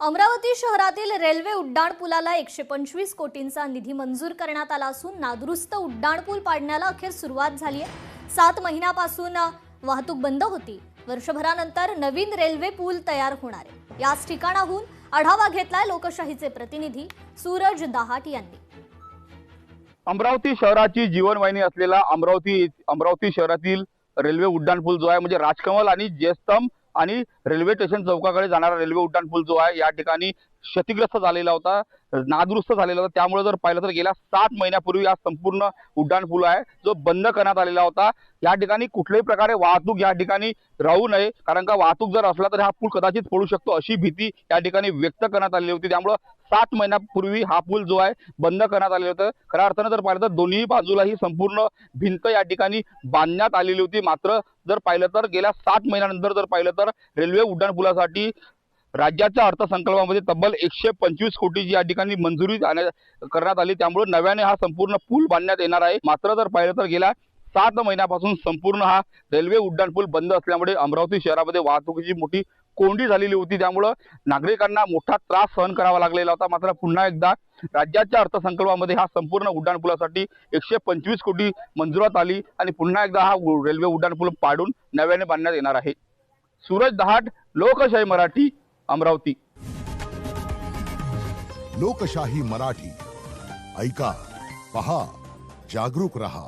अमरावती शहरातील रेल्वे उड्डाणपुलाला 125 कोटींचा निधी मंजूर करण्यात आला असून नादुरुस्त उड्डाणपूल पाडण्याला अखेर सुरुवात झाली आहे। 7 महिन्यापासून वाहतूक बंद होती। वर्षभरानंतर नवीन रेल्वे पूल तयार होणार आहे। याच ठिकाणाहून आढावा घेतलाय लोकशाहीचे प्रतिनिधी सूरज दहाट यांनी। अमरावती शहराची जीवनवाहिनी असलेला अमरावती शहरातील रेल्वे उड्डाणपूल जो आहे म्हणजे राजकमल आणि जयस्तंभ आणि रेल्वे स्टेशन चौकाकडे जाणारा रेल्वे उड्डाणपूल जो आहे या ठिकाणी क्षतिग्रस्त झालेला होता, नादुरुस्त झालेला होता। त्यामुळे जर पाहिलं तर गेल्या 7 महिन्यापूर्वी हा संपूर्ण उड्डाणपूल आहे जो बंद करण्यात आलेला होता। या ठिकाणी कुठल्याही प्रकारे वाहतूक या ठिकाणी राहू नये, कारण का वाहतूक जर असला तर हा पूल कदाचित पडू शकतो अशी भीती या ठिकाणी व्यक्त करण्यात आली होती। त्यामुळे 7 महिन्यापूर्वी हा पूल जो आहे बंद करण्यात आलेला होता। खऱ्या अर्थानं जर पाहिलं तर दोन्ही बाजूला ही संपूर्ण भिंत या ठिकाणी बांधण्यात आलेली होती। मात्र जर पाहिलं तर गेल्या 7 महिन्यानंतर जर पाहिलं तर रेल्वे उड्डाणपुलासाठी राज्याच्या अर्थसंकल्पामध्ये तब्बल 125 कोटीची या ठिकाणी मंजुरी करण्यात आली। त्यामुळे नव्याने हा संपूर्ण पूल बांधण्यात येणार आहे। मात्र जर पाहिलं तर गेल्या 7 महिन्यापासून संपूर्ण हा रेल्वे उड्डाणपूल बंद असल्यामुळे अमरावती शहरामध्ये वाहतुकीची मोठी कोंडी झालेली होती। त्यामुळे नागरिकांना मोठा त्रास सहन करावा लागलेला होता। मात्र पुन्हा एकदा राज्याच्या अर्थसंकल्पामध्ये हा संपूर्ण उड्डाणपुलासाठी 125 कोटी मंजुरात आली आणि पुन्हा एकदा हा रेल्वे उड्डाणपूल पाडून नव्याने बांधण्यात येणार आहे। सूरज दहाट, लोकशाही मराठी, अमरावती। लोकशाही मराठी ऐका, पहा, जागरूक रहा।